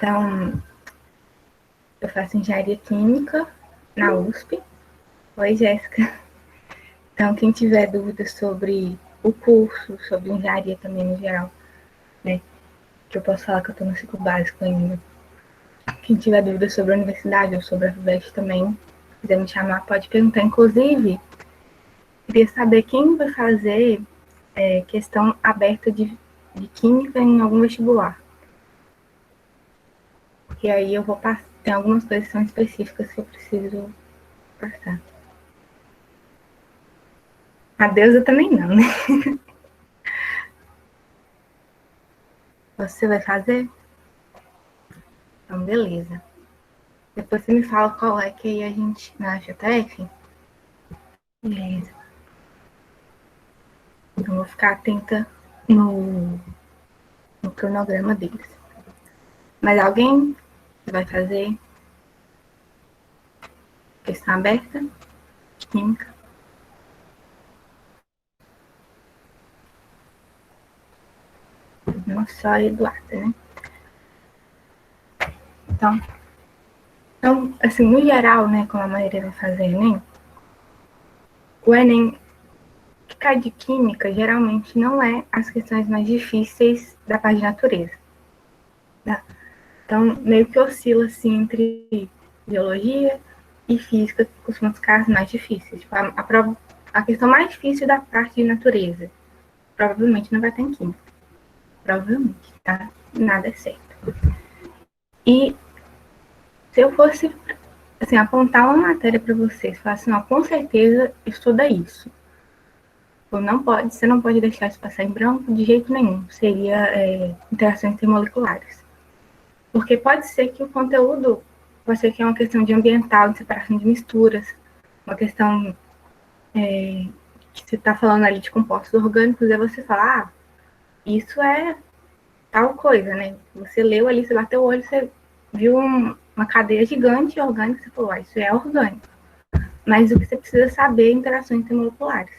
Então, eu faço engenharia química na USP. Oi, Jéssica. Então, quem tiver dúvidas sobre o curso, sobre engenharia também no geral, né? Que eu posso falar que eu estou no ciclo básico ainda. Quem tiver dúvidas sobre a universidade ou sobre a FUVEST também, se quiser me chamar, pode perguntar. Inclusive, queria saber quem vai fazer questão aberta de química em algum vestibular. E aí eu vou passar. Tem algumas coisas que são específicas que eu preciso passar. A deusa também não, né? Você vai fazer? Então, beleza. Depois você me fala qual é que aí a gente. Na FJF? Beleza. Então, vou ficar atenta no cronograma deles. Mas alguém vai fazer questão aberta? Química? Não só a Eduarda, né? Então, assim, no geral, né, como a maioria vai fazer Enem, o Enem que cai de química geralmente não é as questões mais difíceis da parte de natureza. Tá? Então, meio que oscila assim entre biologia e física, que costumam ficar as mais difíceis. Tipo, a questão mais difícil da parte de natureza provavelmente não vai ter em química. Provavelmente, tá? Nada é certo. E se eu fosse assim, apontar uma matéria para vocês, falar assim, ó, com certeza estuda isso. Você não pode deixar isso passar em branco de jeito nenhum. Seria interações intermoleculares. Porque pode ser que o conteúdo, pode ser que é uma questão de ambiental, de separação de misturas, uma questão que você está falando ali de compostos orgânicos, e você fala, isso é tal coisa, né? Você leu ali, você bateu o olho, você viu uma cadeia gigante orgânica, você falou, isso é orgânico. Mas o que você precisa saber é interações intermoleculares.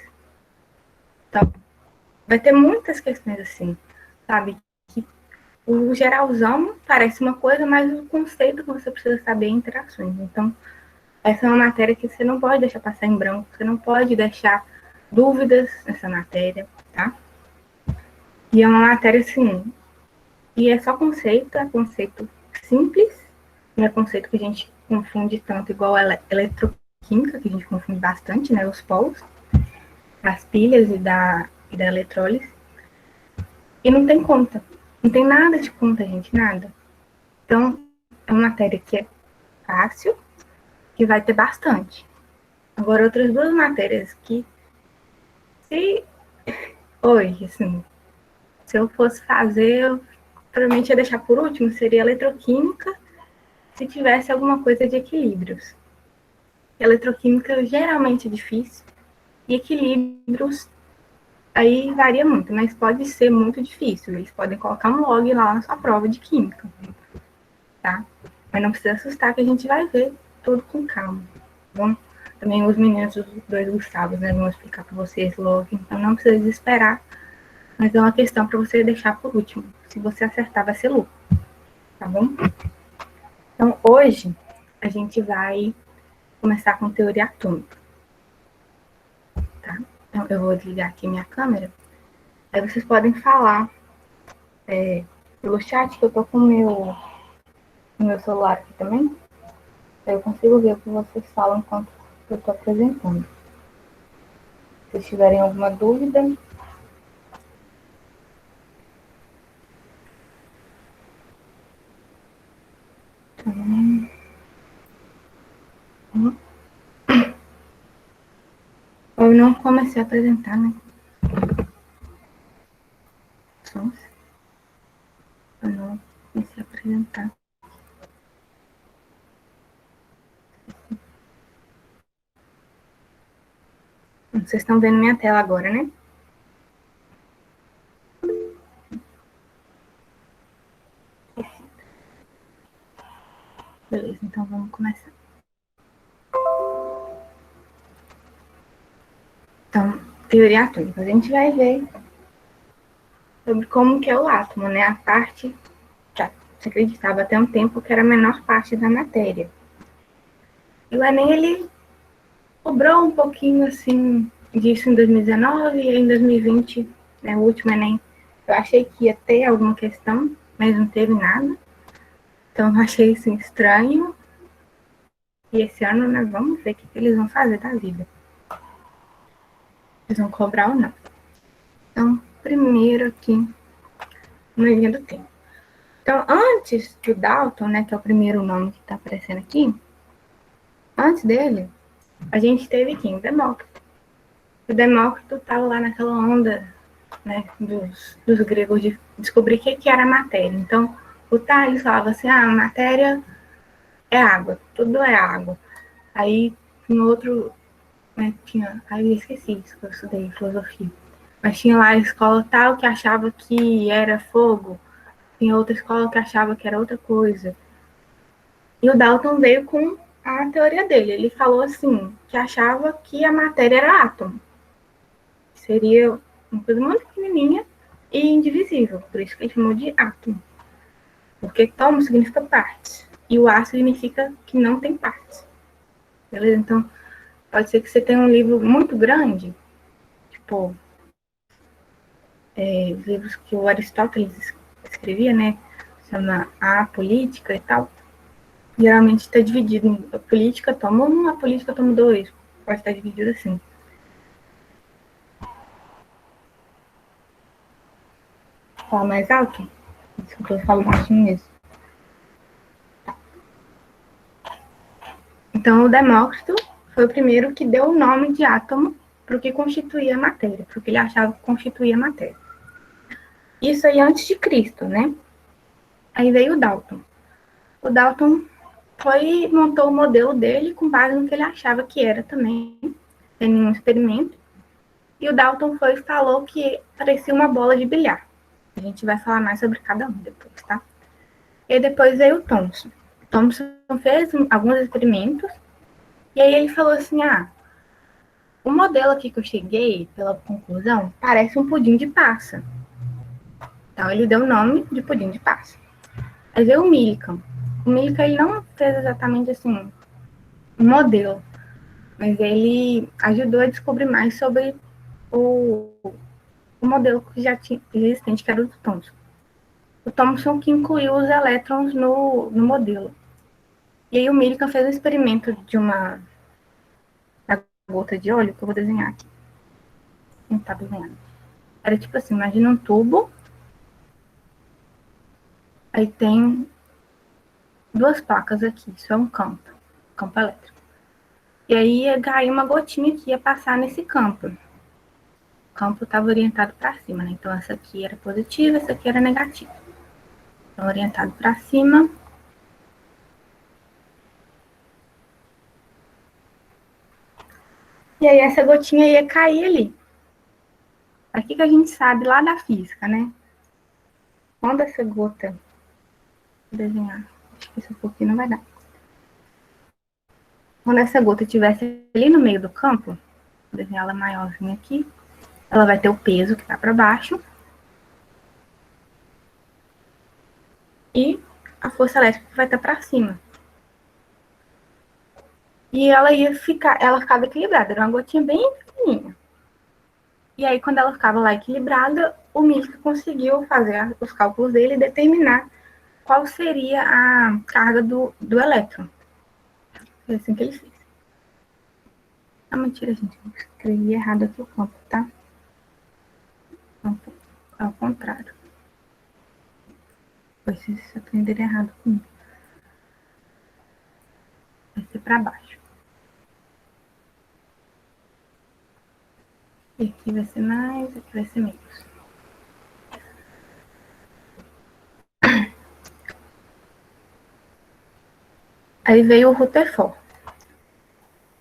Então, vai ter muitas questões assim, sabe? Que o geralzão parece uma coisa, mas o conceito que você precisa saber é interações. Então, essa é uma matéria que você não pode deixar passar em branco, você não pode deixar dúvidas nessa matéria, tá? E é uma matéria assim, e é só conceito, é conceito simples, não é conceito que a gente confunde tanto igual a eletroquímica, que a gente confunde bastante, né? Os polos, as pilhas e da eletrólise. E não tem conta. Não tem nada de conta, gente, nada. Então, é uma matéria que é fácil, que vai ter bastante. Agora, outras duas matérias que, se hoje, assim, se eu fosse fazer, eu provavelmente ia deixar por último, seria eletroquímica, se tivesse alguma coisa de equilíbrios. Eletroquímica geralmente é difícil, e equilíbrios aí varia muito, mas pode ser muito difícil. Eles podem colocar um log lá na sua prova de química, tá? Mas não precisa assustar que a gente vai ver tudo com calma. Bom, também os meninos dos dois Gustavos, né, vão explicar para vocês logo, então não precisa desesperar, mas é uma questão para você deixar por último. Se você acertar, vai ser lucro, tá bom? Então, hoje, a gente vai começar com teoria atômica, tá? Então, eu vou desligar aqui minha câmera, aí vocês podem falar pelo chat, que eu tô com o meu celular aqui também, aí eu consigo ver o que vocês falam enquanto eu tô apresentando. Se vocês tiverem alguma dúvida, eu não comecei a apresentar, né? Eu não comecei a apresentar. Vocês estão vendo minha tela agora, né? Beleza, então vamos começar. Então, teoria atômica. A gente vai ver sobre como que é o átomo, né? A parte se acreditava até um tempo que era a menor parte da matéria. E o Enem, ele cobrou um pouquinho, assim, disso em 2019 e em 2020, né, o último Enem, eu achei que ia ter alguma questão, mas não teve nada. Então, eu achei, assim, estranho. E esse ano, né, vamos ver o que eles vão fazer da vida. Eles vão cobrar ou não. Então, primeiro aqui, no linha do tempo. Então, antes do Dalton, né, que é o primeiro nome que está aparecendo aqui, antes dele, a gente teve quem? O Demócrito. O Demócrito estava lá naquela onda, né, dos gregos de descobrir o que era a matéria. Então, o Tales falava assim, a matéria é água, tudo é água. Aí, no outro, né, tinha, aí eu esqueci isso que eu estudei, filosofia. Mas tinha lá a escola tal que achava que era fogo, tinha outra escola que achava que era outra coisa. E o Dalton veio com a teoria dele. Ele falou assim, que achava que a matéria era átomo. Seria uma coisa muito pequenininha e indivisível. Por isso que ele chamou de átomo. Porque tomo significa partes. E o A significa que não tem partes. Beleza? Então, pode ser que você tenha um livro muito grande, tipo, os livros que o Aristóteles escrevia, né? Chama A Política e tal. Geralmente está dividido em a política toma um, a política toma dois. Pode estar dividido assim. Fala mais alto? Desculpa, eu falo baixinho mesmo. Então, o Demócrito foi o primeiro que deu o nome de átomo para o que constituía a matéria, para o que ele achava que constituía a matéria. Isso aí antes de Cristo, né? Aí veio o Dalton. O Dalton montou o modelo dele com base no que ele achava que era também, sem nenhum experimento. E o Dalton foi e falou que parecia uma bola de bilhar. A gente vai falar mais sobre cada um depois, tá? E depois veio o Thomson. Thomson fez alguns experimentos e aí ele falou assim, o modelo aqui que eu cheguei, pela conclusão, parece um pudim de passa. Então ele deu o nome de pudim de passa. Aí veio o Millikan. O Millikan, ele não fez exatamente assim um modelo, mas ele ajudou a descobrir mais sobre o modelo que já tinha existente, que era o do Thomson. O Thomson que incluiu os elétrons no modelo. E aí o Millikan fez um experimento de uma gota de óleo, que eu vou desenhar aqui. Não tá desenhando. Era tipo assim, imagina um tubo, aí tem duas placas aqui, isso é um campo elétrico. E aí ia cair uma gotinha que ia passar nesse campo. O campo estava orientado para cima, né? Então essa aqui era positiva, essa aqui era negativa. Então orientado para cima. E aí essa gotinha ia cair ali. Aqui que a gente sabe lá da física, né? Quando essa gota, vou desenhar, acho que isso aqui não vai dar. Quando essa gota estivesse ali no meio do campo, vou desenhar ela maiorzinha aqui, ela vai ter o peso que tá para baixo e a força elétrica que vai estar para cima. E ela ficava equilibrada, era uma gotinha bem pequenininha. E aí, quando ela ficava lá equilibrada, o Milk conseguiu fazer os cálculos dele e determinar qual seria a carga do elétron. Foi assim que ele fez. Ah, mentira, gente. Eu escrevi errado aqui o campo, tá? Campo ao contrário. Vocês aprenderam errado comigo. Vai ser para baixo. E aqui vai ser mais, aqui vai ser menos. Aí veio o Rutherford.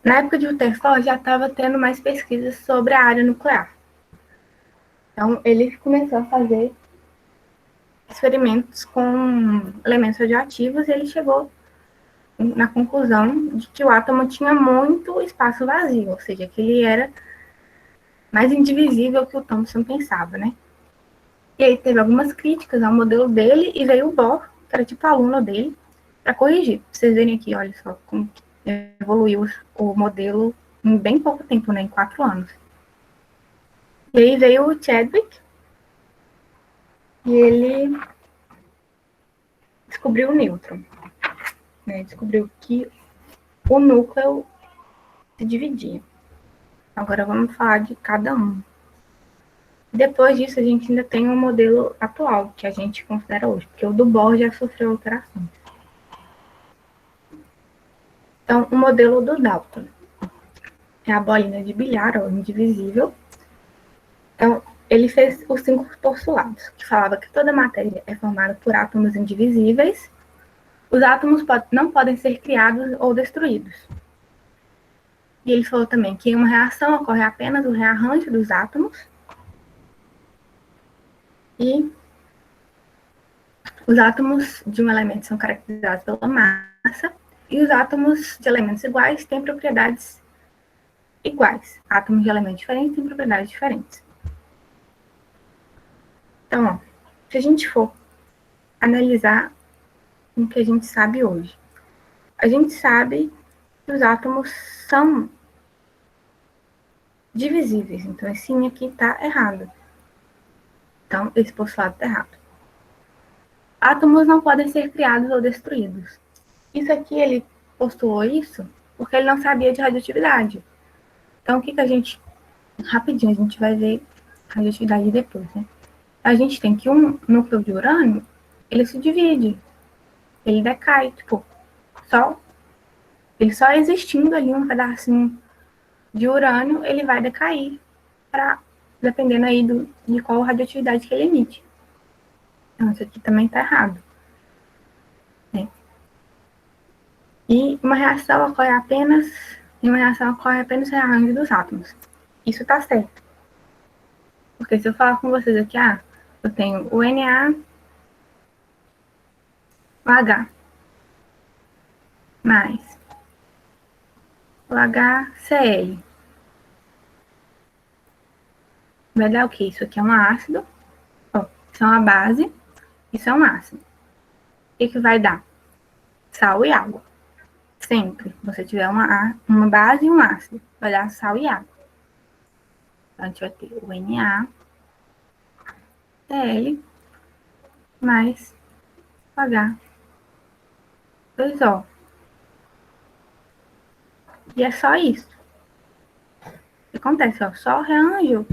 Na época de Rutherford já estava tendo mais pesquisas sobre a área nuclear. Então ele começou a fazer experimentos com elementos radioativos e ele chegou na conclusão de que o átomo tinha muito espaço vazio, ou seja, que ele era mais indivisível que o Thomson pensava, né? E aí teve algumas críticas ao modelo dele e veio o Bohr que era tipo aluno dele, para corrigir. Pra vocês verem aqui, olha só, como evoluiu o modelo em bem pouco tempo, né, em 4 anos. E aí veio o Chadwick, e ele descobriu o nêutron, né, descobriu que o núcleo se dividia. Agora vamos falar de cada um. Depois disso, a gente ainda tem um modelo atual, que a gente considera hoje, porque o do Bohr já sofreu alterações. Então, o modelo do Dalton é a bolinha de bilhar, ou indivisível. Então, ele fez os 5 postulados, que falava que toda matéria é formada por átomos indivisíveis, os átomos não podem ser criados ou destruídos. E ele falou também que em uma reação ocorre apenas o rearranjo dos átomos, e os átomos de um elemento são caracterizados pela massa, e os átomos de elementos iguais têm propriedades iguais. Átomos de elementos diferentes têm propriedades diferentes. Então, ó, se a gente for analisar o que a gente sabe hoje, a gente sabe que os átomos são divisíveis. Então, esse aqui está errado. Então, esse postulado está errado. Átomos não podem ser criados ou destruídos. Isso aqui, ele postulou isso porque ele não sabia de radioatividade. Então, o que a gente... Rapidinho, a gente vai ver radioatividade depois, né? A gente tem que um núcleo de urânio, ele se divide. Ele decai, tipo, ele só existindo ali um pedacinho de urânio, ele vai decair, dependendo aí de qual radioatividade que ele emite. Então, isso aqui também está errado. Né? E uma reação ocorre apenas o rearranjo dos átomos. Isso está certo. Porque se eu falar com vocês aqui, eu tenho o Na, o H, mais o HCl. Vai dar o quê? Isso aqui é um ácido, isso é uma base, isso é um ácido. O que vai dar? Sal e água. Sempre. Você tiver uma base e um ácido, vai dar sal e água. Então, a gente vai ter o NaCl mais H2O. E é só isso. O que acontece? Ó, só rearranjou.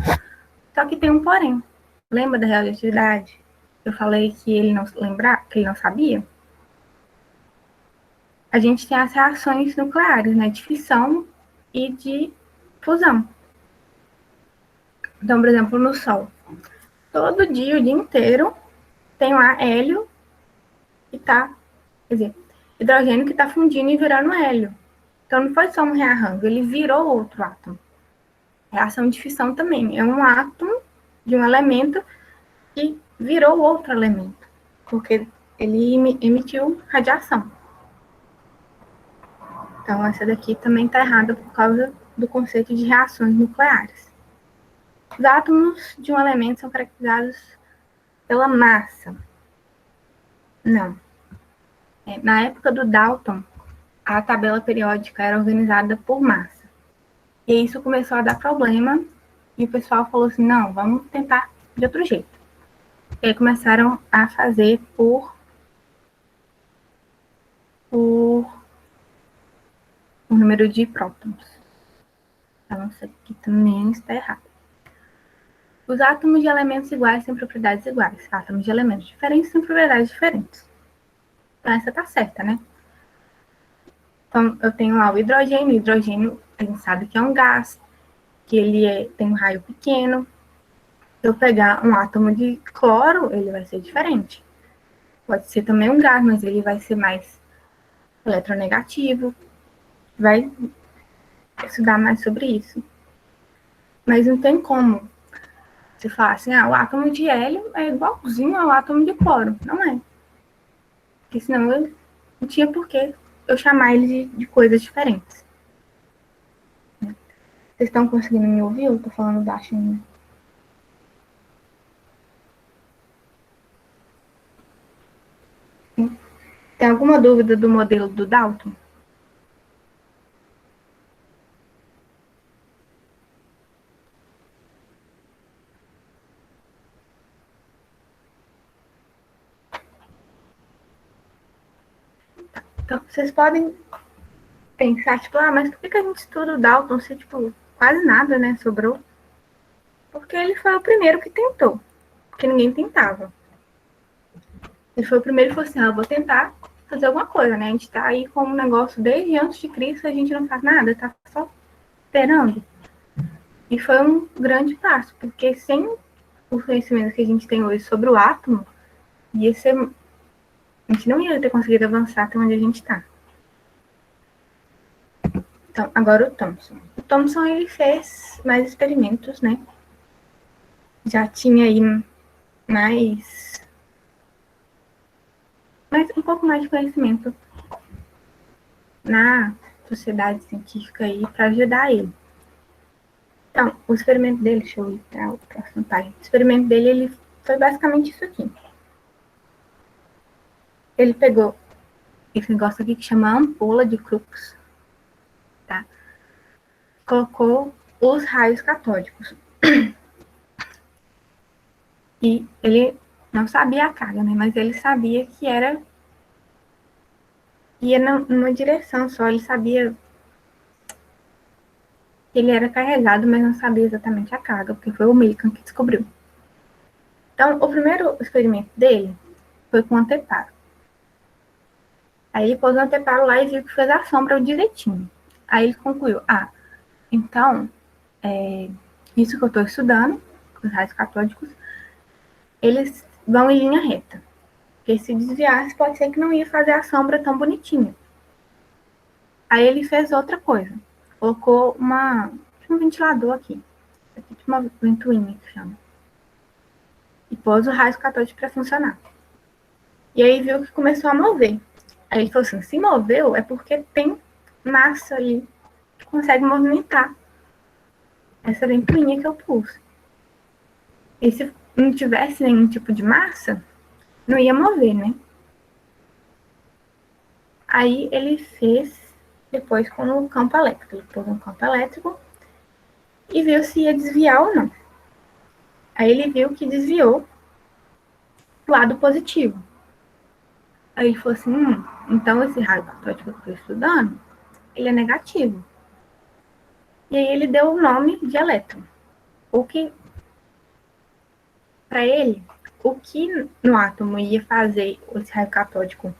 Só que tem um porém. Lembra da radioatividade? Eu falei que ele não que ele não sabia? A gente tem as reações nucleares, né? De fissão e de fusão. Então, por exemplo, no Sol. Todo dia, o dia inteiro, tem lá hélio que tá, quer dizer, hidrogênio que está fundindo e virando hélio. Então, não foi só um rearranjo, ele virou outro átomo. Reação de fissão também é um átomo de um elemento que virou outro elemento, porque ele emitiu radiação. Então, essa daqui também está errada por causa do conceito de reações nucleares. Os átomos de um elemento são caracterizados pela massa. Não. Na época do Dalton, a tabela periódica era organizada por massa. E isso começou a dar problema, e o pessoal falou assim, não, vamos tentar de outro jeito. E aí começaram a fazer por o número de prótons. Então, isso aqui também está errado. Os átomos de elementos iguais têm propriedades iguais. Átomos de elementos diferentes têm propriedades diferentes. Então, essa tá certa, né? Então, eu tenho lá o hidrogênio. O hidrogênio, a gente sabe que é um gás, que ele tem um raio pequeno. Se eu pegar um átomo de cloro, ele vai ser diferente. Pode ser também um gás, mas ele vai ser mais eletronegativo. Vai estudar mais sobre isso. Mas não tem como você falar assim, o átomo de hélio é igualzinho ao átomo de cloro. Não é. Porque senão eu não tinha porquê eu chamar eles de coisas diferentes. Vocês estão conseguindo me ouvir? Eu tô falando baixinho. Tem alguma dúvida do modelo do Dalton? Então, vocês podem pensar, tipo, mas por que a gente estuda o Dalton se, tipo, quase nada, né, sobrou? Porque ele foi o primeiro que tentou, porque ninguém tentava. Ele foi o primeiro que falou assim, eu vou tentar fazer alguma coisa, né? A gente tá aí com um negócio desde antes de Cristo, a gente não faz nada, tá só esperando. E foi um grande passo, porque sem o conhecimento que a gente tem hoje sobre o átomo, ia ser, a gente não ia ter conseguido avançar até onde a gente está. Então, agora o Thomson. O Thomson, ele fez mais experimentos, né? Já tinha aí mais um pouco mais de conhecimento na sociedade científica aí para ajudar ele. Então, o experimento dele, deixa eu ir para o próximo página. O experimento dele, ele foi basicamente isso aqui. Ele pegou esse negócio aqui que chama ampola de Crookes, tá? Colocou os raios catódicos. E ele não sabia a carga, né? Mas ele sabia que ia numa direção só. Ele sabia que ele era carregado, mas não sabia exatamente a carga, porque foi o Millikan que descobriu. Então, o primeiro experimento dele foi com o anteparo. Aí ele pôs o anteparo lá e viu que fez a sombra direitinho. Aí ele concluiu, então, isso que eu estou estudando, os raios catódicos, eles vão em linha reta. Porque se desviasse, pode ser que não ia fazer a sombra tão bonitinha. Aí ele fez outra coisa. Colocou um ventilador aqui. Aqui tipo uma ventoinha que chama. E pôs o raio catódico para funcionar. E aí viu que começou a mover. Aí ele falou assim, se moveu é porque tem massa ali que consegue movimentar essa ventoinha que eu pus. E se não tivesse nenhum tipo de massa, não ia mover, né? Aí ele fez depois com o campo elétrico. Ele pôs um campo elétrico e viu se ia desviar ou não. Aí ele viu que desviou do lado positivo. Aí ele falou assim, então esse raio catódico que eu estou estudando, ele é negativo. E aí ele deu o nome de elétron. O que, para ele, o que no átomo ia fazer esse raio catódico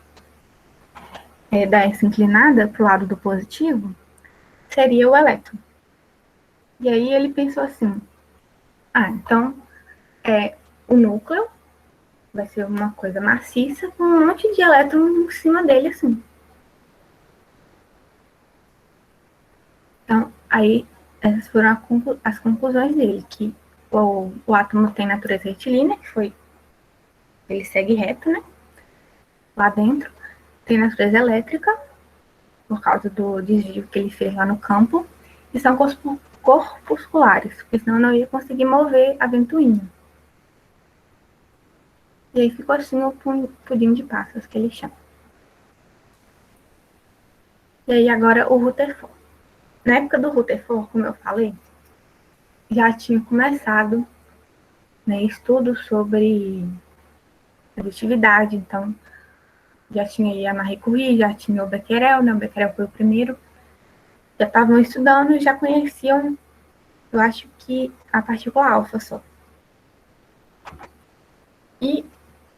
dar essa inclinada para o lado do positivo, seria o elétron. E aí ele pensou assim, então o núcleo vai ser uma coisa maciça com um monte de elétron em cima dele, assim. Então, aí, essas foram as conclusões dele, que o átomo tem natureza retilínea, que foi, ele segue reto, né, lá dentro, tem natureza elétrica, por causa do desvio que ele fez lá no campo, e são corpusculares, porque senão não ia conseguir mover a ventoinha. E aí ficou assim o pudim de passas, que ele chama. E aí agora o Rutherford. Na época do Rutherford, como eu falei, já tinha começado, né, estudos sobre radioatividade, então já tinha aí a Marie Curie, já tinha o Becquerel, né, o Becquerel foi o primeiro, já estavam estudando e já conheciam, eu acho que a partícula alfa só. E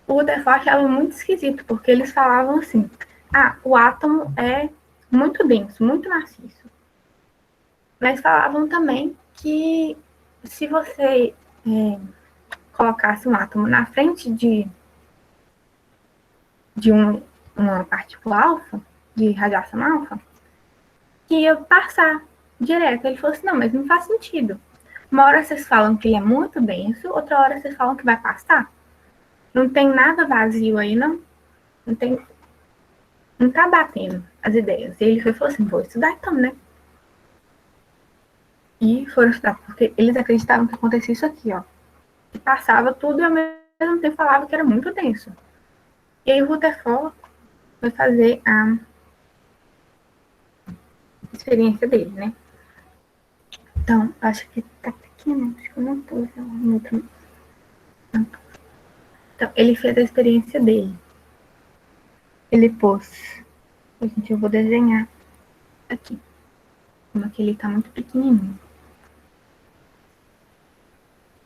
o Rutherford achava muito esquisito, porque eles falavam assim, o átomo é muito denso, muito maciço. Mas falavam também que se você colocasse um átomo na frente de uma partícula alfa, de radiação alfa, que ia passar direto. Ele falou assim, não, mas não faz sentido. Uma hora vocês falam que ele é muito denso, outra hora vocês falam que vai passar. Não tem nada vazio aí, não. Não tá batendo as ideias. E ele falou assim, vou estudar então, né? E foram estudar, porque eles acreditavam que acontecia isso aqui, ó. Que passava tudo e ao mesmo tempo falava que era muito denso. E aí o Rutherford foi fazer a experiência dele, né? Então, acho que tá pequeno, acho que eu não pus no outro. Então, ele fez a experiência dele. Ele pôs. Gente, eu vou desenhar aqui. Como que ele tá muito pequenininho.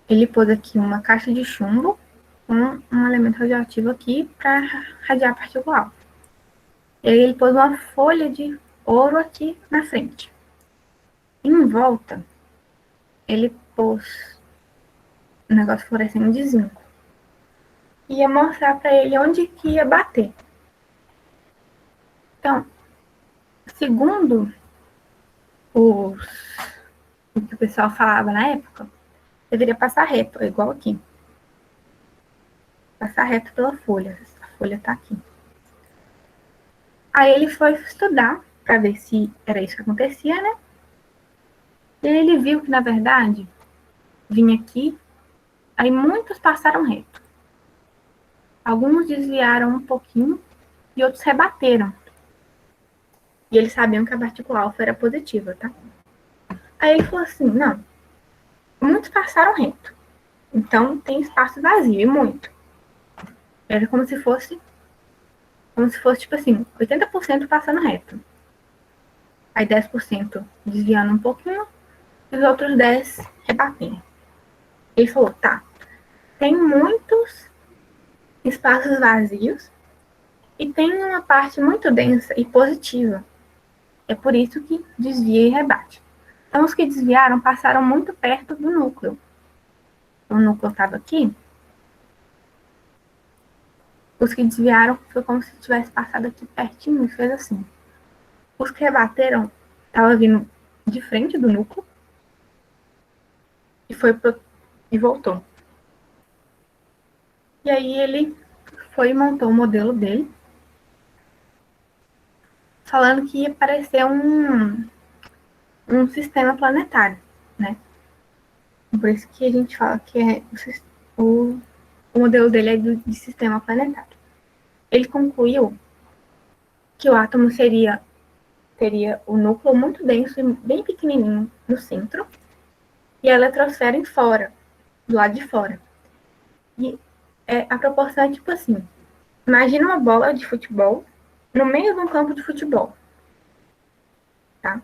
Ele pôs aqui uma caixa de chumbo com um elemento radioativo aqui para radiar a partícula alfa. E aí ele pôs uma folha de ouro aqui na frente. Em volta, ele pôs um negócio fluorescente de zinco. Ia mostrar para ele onde que ia bater. Então, segundo o que o pessoal falava na época, deveria passar reto, igual aqui. Passar reto pela folha. A folha tá aqui. Aí ele foi estudar para ver se era isso que acontecia, né? E aí ele viu que, na verdade, vinha aqui, aí muitos passaram reto. Alguns desviaram um pouquinho e outros rebateram. E eles sabiam que a partícula alfa era positiva, tá? Aí ele falou assim, não, muitos passaram reto. Então tem espaço vazio, e muito. Era como se fosse, tipo assim, 80% passando reto. Aí 10% desviando um pouquinho e os outros 10% rebatendo. Ele falou, tá, tem muitos espaços vazios e tem uma parte muito densa e positiva. É por isso que desvia e rebate. Então, os que desviaram passaram muito perto do núcleo. O núcleo estava aqui. Os que desviaram foi como se tivesse passado aqui pertinho e fez assim. Os que rebateram estavam vindo de frente do núcleo e e voltou. E aí ele foi e montou o modelo dele, falando que ia parecer um sistema planetário, né? Por isso que a gente fala que é o modelo dele é de sistema planetário. Ele concluiu que o átomo teria o núcleo muito denso e bem pequenininho no centro e a eletrosfera em fora, do lado de fora. E a proporção é tipo assim, imagina uma bola de futebol no meio de um campo de futebol, tá?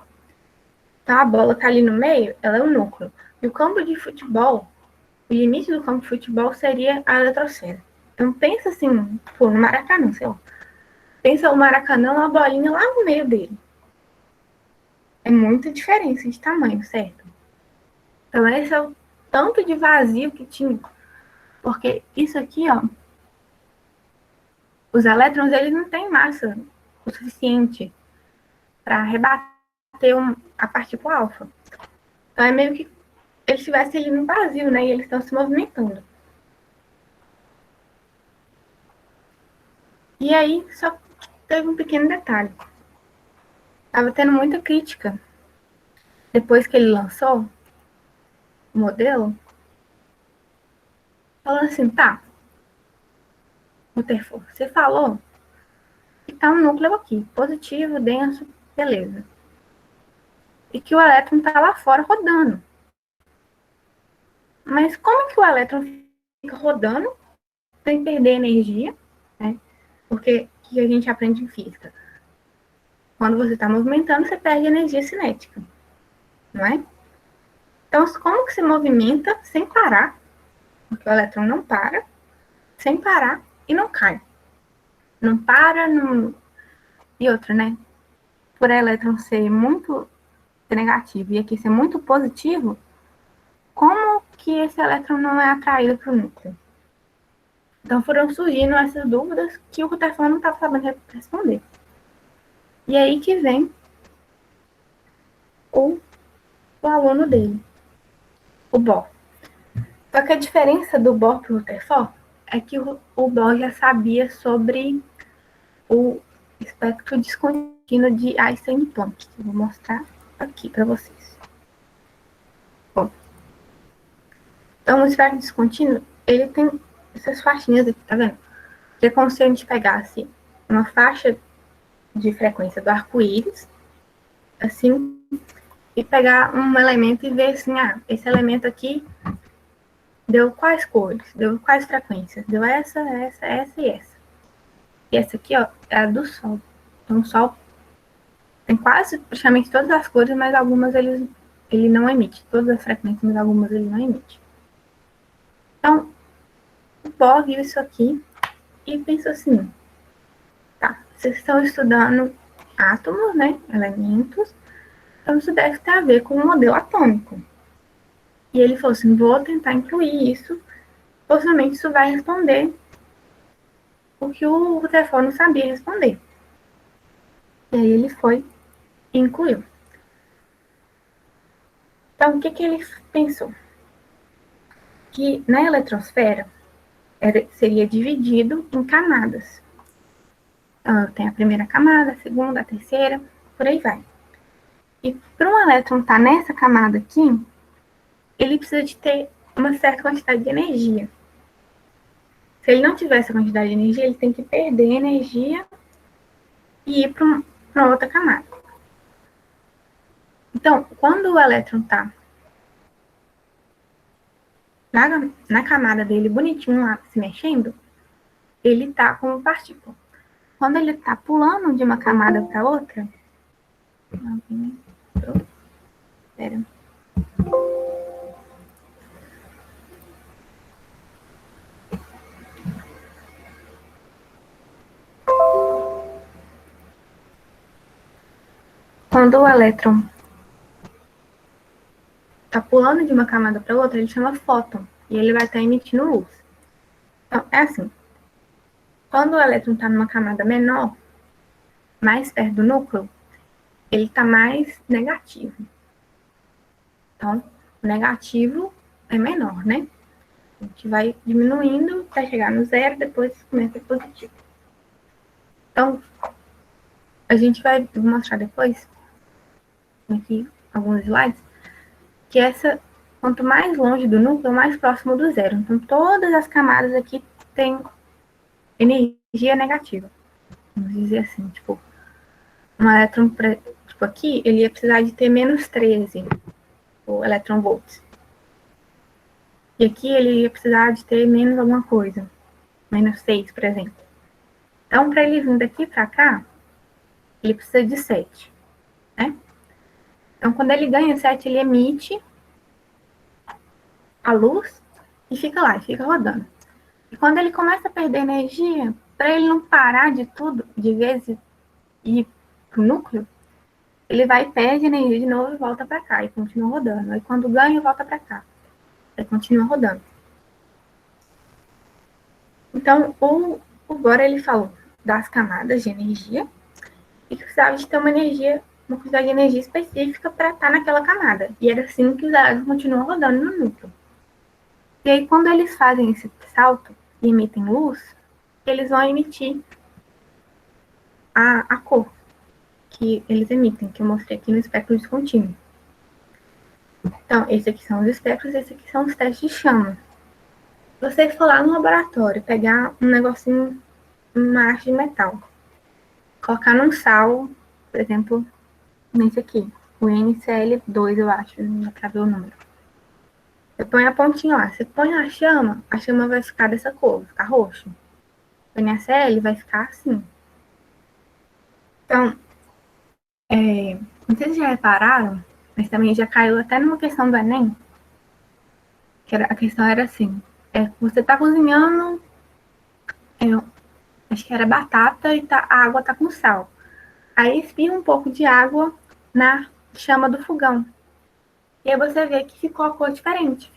Então a bola tá ali no meio, ela é o núcleo. E o campo de futebol, o limite do campo de futebol seria a eletrosfera. Então pensa assim, pô, no Maracanã, sei lá. Pensa o Maracanã, uma bolinha lá no meio dele. É muita diferença de tamanho, certo? Então esse é o tanto de vazio que tinha. Porque isso aqui, ó, os elétrons, eles não têm massa o suficiente para rebater a partícula alfa. Então é meio que eles estivessem ali no vazio, né? E eles estão se movimentando. E aí, só teve um pequeno detalhe. Tava tendo muita crítica depois que ele lançou o modelo, falando assim, tá, Rutherford, você falou que tá um núcleo aqui, positivo, denso, beleza. E que o elétron tá lá fora rodando. Mas como que o elétron fica rodando sem perder energia, né? Porque o que a gente aprende em física? Quando você está movimentando, você perde energia cinética, não é? Então, como que se movimenta sem parar? Porque o elétron não para, sem parar e não cai. Não para, não... E outra, né? Por elétron ser muito negativo e aqui ser muito positivo, como que esse elétron não é atraído para o núcleo? Então foram surgindo essas dúvidas que o Rutherford não estava sabendo responder. E aí que vem o aluno dele, o Bohr. Só que a diferença do Bohr para o Rutherford é que o Bohr já sabia sobre o espectro descontínuo de Einstein e Planck. Eu vou mostrar aqui para vocês. Bom, então o espectro descontínuo, ele tem essas faixinhas aqui, tá vendo? Que é como se a gente pegasse uma faixa de frequência do arco-íris, assim, e pegar um elemento e ver assim, esse elemento aqui deu quais cores, deu quais frequências, deu essa e essa. E essa aqui, ó, é a do Sol. Então, o Sol tem quase, praticamente todas as cores, mas algumas ele não emite. Todas as frequências, mas algumas ele não emite. Então, o Bohr viu isso aqui e pensou assim, tá, vocês estão estudando átomos, né, elementos, então isso deve ter a ver com o modelo atômico. E ele falou assim, vou tentar incluir isso, possivelmente isso vai responder o que o Rutherford não sabia responder. E aí ele foi e incluiu. Então, o que, que ele pensou? Que na eletrosfera seria dividido em camadas. Então, tem a primeira camada, a segunda, a terceira, por aí vai. E para um elétron estar nessa camada aqui, ele precisa de ter uma certa quantidade de energia. Se ele não tiver essa quantidade de energia, ele tem que perder energia e ir para outra camada. Então, quando o elétron está na camada dele bonitinho lá, se mexendo, ele está como partícula. Quando ele está pulando de uma camada para outra, espera. Quando o elétron está pulando de uma camada para outra, ele chama fóton e ele vai estar emitindo luz. Então, é assim. Quando o elétron está numa camada menor, mais perto do núcleo, ele está mais negativo. Então, o negativo é menor, né? A gente vai diminuindo até chegar no zero, depois começa a positivo. Então, a gente vai mostrar depois, aqui, alguns slides, que quanto mais longe do núcleo, mais próximo do zero. Então, todas as camadas aqui têm energia negativa. Vamos dizer assim, tipo, um elétron, tipo, aqui, ele ia precisar de ter menos 13, o elétron volts. E aqui ele ia precisar de ter menos alguma coisa, menos 6, por exemplo. Então, para ele vir daqui para cá, ele precisa de 7, né? Então, quando ele ganha 7, ele emite a luz e fica lá, fica rodando. E quando ele começa a perder energia, para ele não parar de tudo, de vez e ir pro núcleo, ele vai e perde energia de novo e volta para cá, e continua rodando. Aí quando ganha, volta para cá. Aí continua rodando. Então, o Bohr, ele falou das camadas de energia e que precisava de ter uma quantidade de energia específica para estar naquela camada. E era assim que os elétrons continuam rodando no núcleo. E aí, quando eles fazem esse salto e emitem luz, eles vão emitir a cor que eles emitem, que eu mostrei aqui no espectro descontínuo. Então, esses aqui são os espectros, esses aqui são os testes de chama. Se você for lá no laboratório, pegar um negocinho, uma haste de metal, colocar num sal, por exemplo, nesse aqui, o NCl2, eu acho, não dá pra ver o número. Você põe a pontinha lá, você põe a chama vai ficar dessa cor, vai ficar roxo. O NaCl vai ficar assim. Então, não sei se já repararam, mas também já caiu até numa questão do Enem, que a questão era assim, você tá cozinhando, acho que era batata e a água tá com sal. Aí espirra um pouco de água na chama do fogão. E aí você vê que ficou a cor diferente.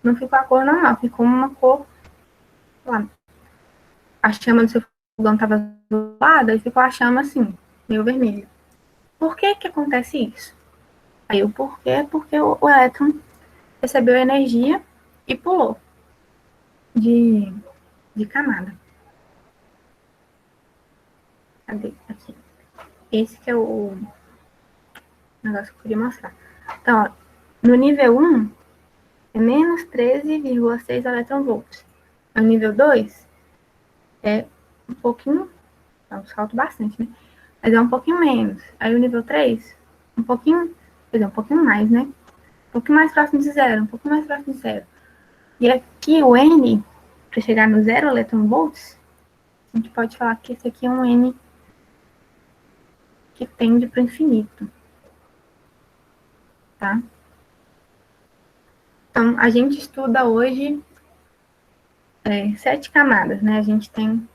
Não ficou a cor normal, ficou uma cor lá. A chama do seu fogão estava azulada e ficou a chama assim, meio vermelha. Por que que acontece isso? Aí o porquê é porque o elétron recebeu energia e pulou de camada. Cadê? Aqui. Esse que é o negócio que eu queria mostrar. Então, ó, no nível 1, é menos 13,6 eletronvolts. No nível 2, é um pouquinho é um salto bastante, né? Mas é um pouquinho menos. Aí o nível 3, um pouquinho, quer dizer, um pouquinho mais, né? Um pouquinho mais próximo de zero, um pouquinho mais próximo de zero. E aqui o N, para chegar no zero electronvolts, a gente pode falar que esse aqui é um N que tende para o infinito, tá? Então, a gente estuda hoje 7 camadas, né? A gente tem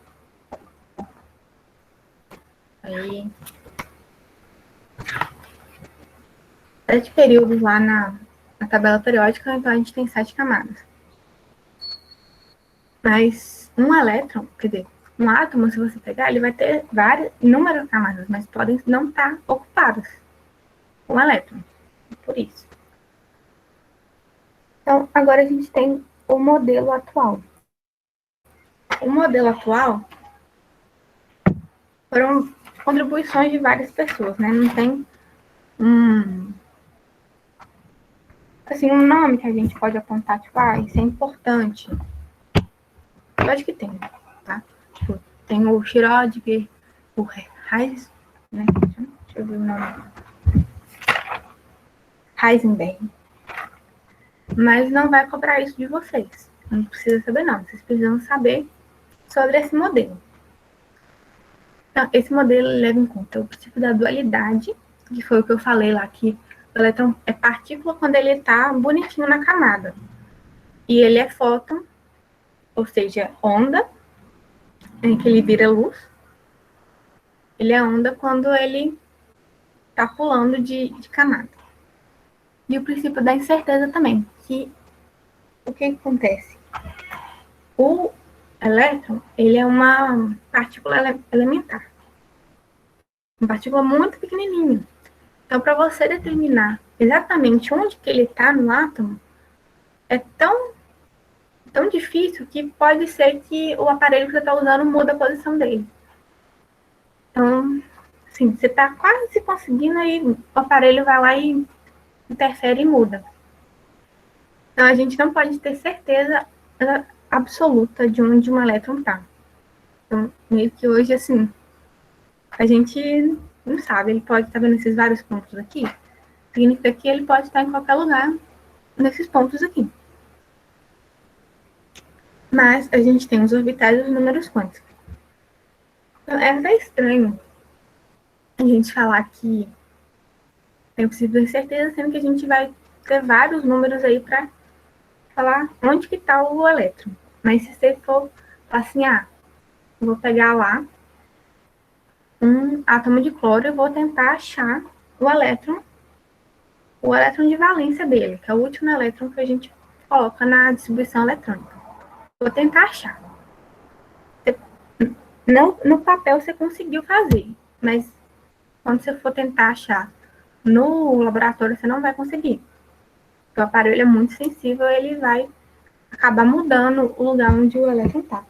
aí 7 períodos lá na tabela periódica, então a gente tem 7 camadas. Mas um elétron, quer dizer, um átomo, se você pegar, ele vai ter inúmeras camadas, mas podem não estar ocupadas com um elétron. Por isso. Então, agora a gente tem o modelo atual. O modelo atual foram contribuições de várias pessoas, né? Não tem um nome que a gente pode apontar, tipo, isso é importante. Eu acho que tem, tá? Tem o Schrödinger, o Heisenberg, né? Deixa eu ver o nome. Heisenberg. Mas não vai cobrar isso de vocês. Não precisa saber, não. Vocês precisam saber sobre esse modelo. Então, esse modelo leva em conta o princípio da dualidade, que foi o que eu falei lá, que o elétron é partícula quando ele está bonitinho na camada. E ele é fóton, ou seja, onda, em que ele vira luz. Ele é onda quando ele está pulando de camada. E o princípio da incerteza também, que o que acontece? O elétron, ele é uma partícula elementar. Uma partícula muito pequenininha. Então, para você determinar exatamente onde que ele está no átomo, é tão difícil que pode ser que o aparelho que você está usando muda a posição dele. Então, assim, você está quase conseguindo, aí o aparelho vai lá e interfere e muda. Então, a gente não pode ter certeza absoluta de onde um elétron está. Então, meio que hoje, assim, a gente não sabe. Ele pode estar vendo esses vários pontos aqui. Significa que ele pode estar em qualquer lugar nesses pontos aqui. Mas a gente tem os orbitais e os números quânticos. Então, é até estranho a gente falar que tem possível ter certeza, sendo que a gente vai ter vários números aí para falar onde que está o elétron. Mas se você for assim, eu vou pegar lá um átomo de cloro e vou tentar achar o elétron de valência dele, que é o último elétron que a gente coloca na distribuição eletrônica. Vou tentar achar. No papel você conseguiu fazer, mas quando você for tentar achar no laboratório, você não vai conseguir. O aparelho é muito sensível, ele vai acabar mudando o lugar onde o elétron está.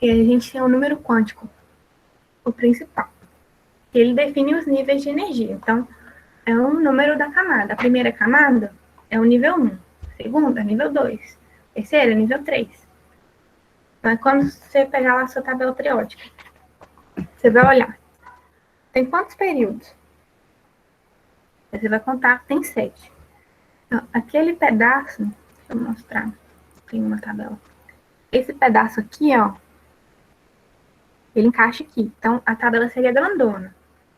E a gente tem o número quântico, o principal. Ele define os níveis de energia. Então, é um número da camada. A primeira camada é o nível 1. A segunda, nível 2. A terceira, nível 3. Então, quando você pegar lá a sua tabela periódica, você vai olhar. Tem quantos períodos? Aí você vai contar, tem 7. Então, aquele pedaço, deixa eu mostrar, tem uma tabela. Esse pedaço aqui, ele encaixa aqui. Então, a tabela seria grandona.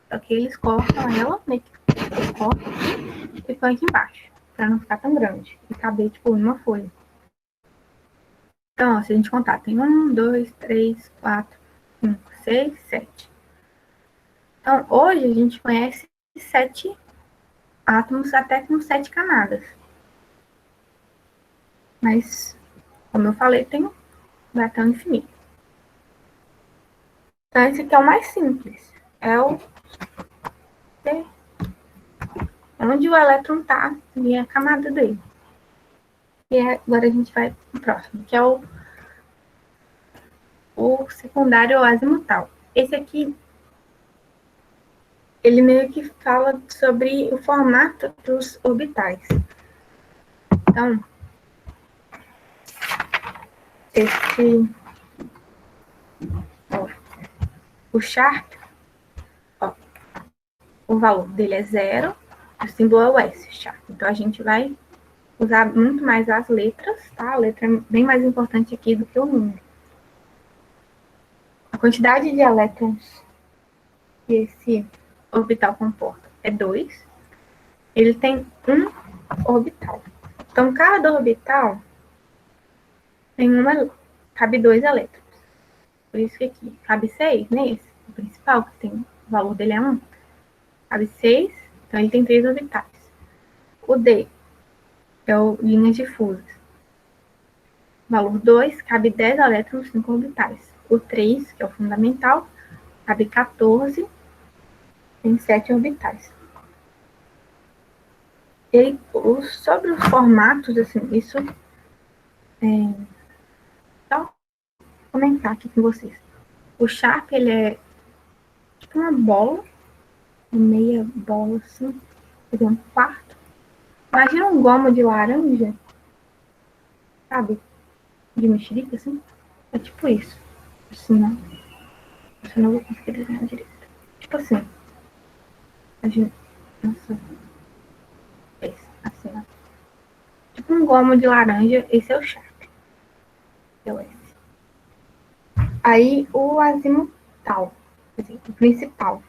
Só que eles cortam ela, meio que cortam e põem aqui embaixo, para não ficar tão grande e caber, tipo, numa folha. Então, se a gente contar, tem 1, 2, 3, 4, 5, 6, 7. Então, hoje a gente conhece 7 átomos até com 7 camadas. Mas, como eu falei, vai até o infinito. Então, esse aqui é o mais simples. É onde o elétron está e a camada dele. E agora a gente vai pro próximo, que é o secundário ou azimutal. Esse aqui, ele meio que fala sobre o formato dos orbitais. Então, ó, o Sharp, ó, o valor dele é 0, o símbolo é o S, Sharp. Então, a gente vai usar muito mais as letras, tá? A letra é bem mais importante aqui do que o número. A quantidade de elétrons que esse orbital comporta é 2. Ele tem um orbital. Então, cada orbital cabe 2 elétrons. Por isso que aqui cabe 6 nesse, o principal, que tem, o valor dele é 1. Cabe 6, então ele tem 3 orbitais. O D é o linhas difusas. Valor 2, cabe 10 elétrons, 5 orbitais. O 3, que é o fundamental, cabe 14, tem 7 orbitais. Sobre os formatos, assim, isso só comentar aqui com vocês. O Sharp, ele é tipo uma bola, meia bola assim, quer dizer, um quarto. Imagina um gomo de laranja, sabe? De mexerica, assim. É tipo isso. Assim, ó. Eu não vou conseguir desenhar direito. Tipo assim. Imagina. Nossa. Esse, assim, ó. Tipo um gomo de laranja, esse é o Sharp. É o S. Aí o azimutal, assim, o principal,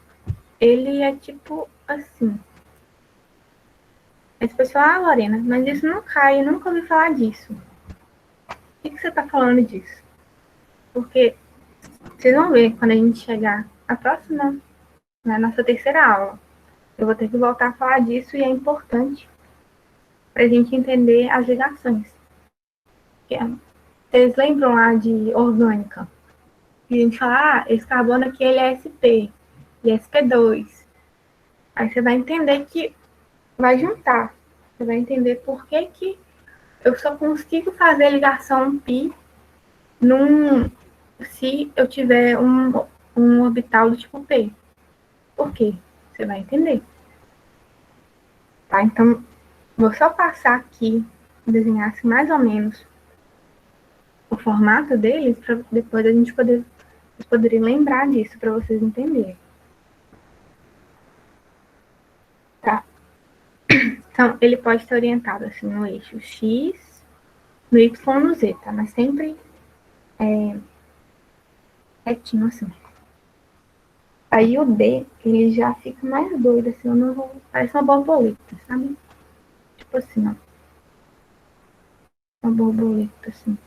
ele é tipo assim. As pessoas falam, ah, Lorena, mas isso não cai, eu nunca ouvi falar disso. Por que você tá falando disso? Porque vocês vão ver quando a gente chegar à próxima, na nossa terceira aula. Eu vou ter que voltar a falar disso e é importante para a gente entender as ligações. Vocês lembram lá de orgânica? E a gente fala, ah, esse carbono aqui ele é sp e sp2. Aí você vai entender que vai juntar. Você vai entender por que, que eu só consigo fazer a ligação π se eu tiver um orbital do tipo P. Por quê? Você vai entender. Tá? Então, vou só passar aqui, desenhar assim, mais ou menos o formato deles, para depois a gente poderem lembrar disso, para vocês entenderem. Tá? Então, ele pode ser orientado assim no eixo X, no Y ou no Z, tá? Mas sempre retinho assim. Aí o D, ele já fica mais doido, assim, eu não vou... Parece uma borboleta, sabe? Tipo assim, ó. Uma borboleta, assim.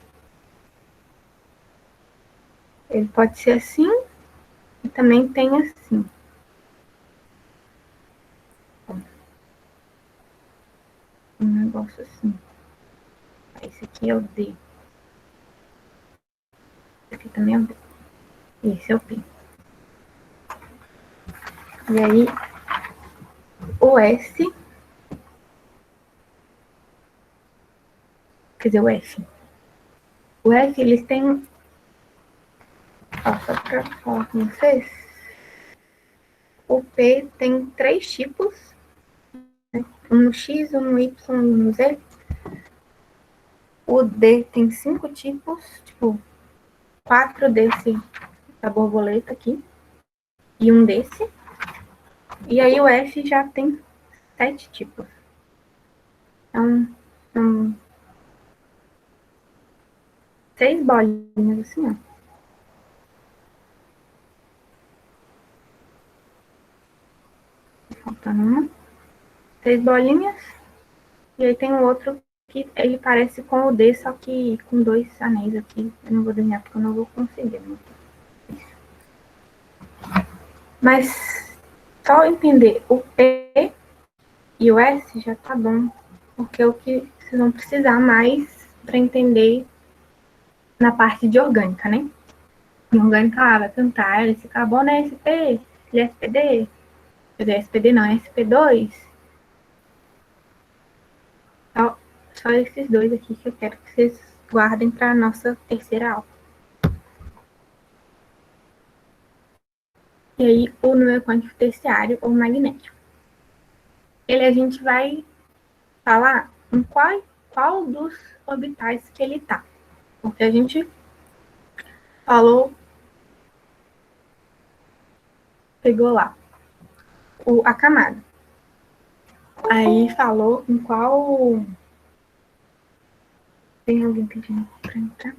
Ele pode ser assim e também tem assim. Um negócio assim. Esse aqui é o D. Esse aqui também é o D. Esse é o P. E aí, o S, quer dizer, o F. O F, eles têm... Ó, só pra falar com vocês. O P tem 3 tipos. Né? Um no X, um no Y e um no Z. O D tem 5 tipos. Tipo, 4 desse da borboleta aqui. E um desse. E aí o F já tem 7 tipos. Então, são 6 bolinhas assim, ó. Faltando uma. 6 bolinhas. E aí tem um outro que ele parece com o D, só que com 2 anéis aqui. Eu não vou desenhar porque eu não vou conseguir. Mas só entender o P e o S já tá bom. Porque é o que vocês vão precisar mais para entender na parte de orgânica, né? Em orgânica lá vai cantar, esse carbono é SP, ele é SPD. Quer dizer, SPD não, é SP2. Só esses dois aqui que eu quero que vocês guardem para a nossa terceira aula. E aí, o número quântico terciário ou magnético. Ele a gente vai falar em qual dos orbitais que ele está. Porque a gente falou, pegou lá a camada. Aí falou em qual. Tem alguém pedindo para entrar?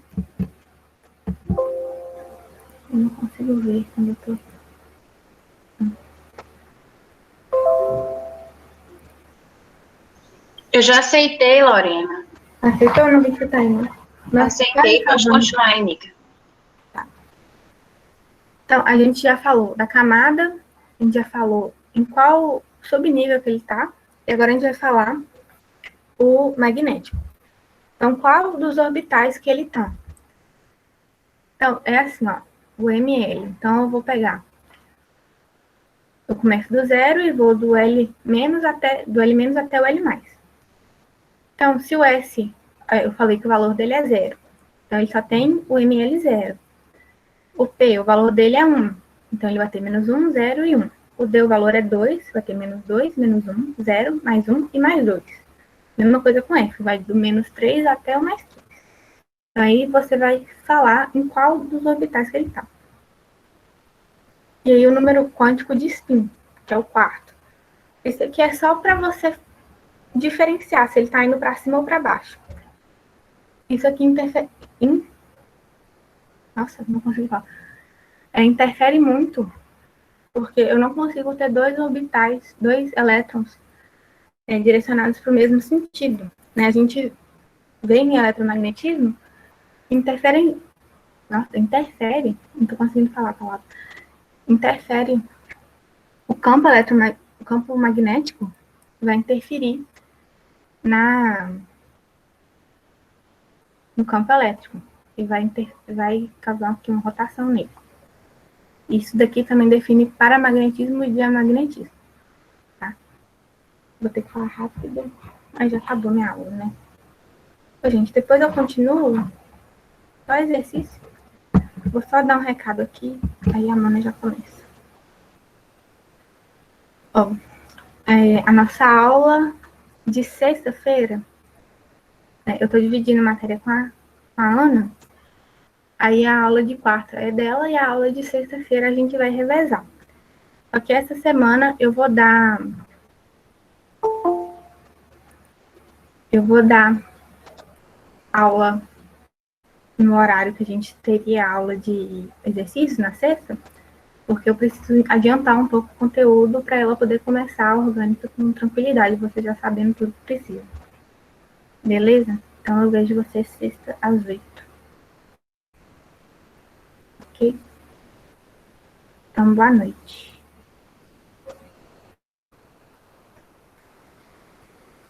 Eu não consigo ver quando eu tô. Eu já aceitei, Lorena. Aceitou ou não vi que você tá indo? Nossa, quase Aceitei, pode acabando. continuar, Nica. Tá. Então, a gente já falou da camada, a gente já falou em qual subnível que ele está, e agora a gente vai falar o magnético. Então, qual dos orbitais que ele está? Então, é assim, ó, o ml. Então, eu vou pegar, eu começo do zero e vou do L menos até o L mais. Então, se o S, eu falei que o valor dele é zero, então ele só tem o ml zero. O P, o valor dele é 1, então ele vai ter menos 1, 0 e 1. O D, o valor é 2, vai ter menos 2, menos 1, 0, mais 1 e mais 2. Mesma coisa com F, vai do menos 3 até o mais 3. Aí você vai falar em qual dos orbitais que ele está. E aí o número quântico de spin, que é o quarto. Esse aqui é só para você diferenciar se ele está indo para cima ou para baixo. Isso aqui interfere. Nossa, não consigo falar. Interfere muito, porque eu não consigo ter dois orbitais, dois elétrons direcionados para o mesmo sentido. Né? A gente vê em eletromagnetismo, interfere, não estou conseguindo falar a palavra, interfere o campo magnético vai interferir no campo elétrico e vai causar aqui uma rotação nele. Isso daqui também define paramagnetismo e diamagnetismo. Tá? Vou ter que falar rápido, mas já acabou minha aula, né? Gente, depois eu continuo só exercício. Vou só dar um recado aqui, aí a Mona já começa. Ó, a nossa aula de sexta-feira, eu tô dividindo a matéria com a Ana, aí a aula de quarta é dela e a aula de sexta-feira a gente vai revezar. Só que essa semana eu vou dar aula no horário que a gente teria aula de exercício na sexta, porque eu preciso adiantar um pouco o conteúdo para ela poder começar a orgânica com tranquilidade, você já sabendo tudo que precisa. Beleza? Então eu vejo você sexta às 8. Ok? Então, boa noite.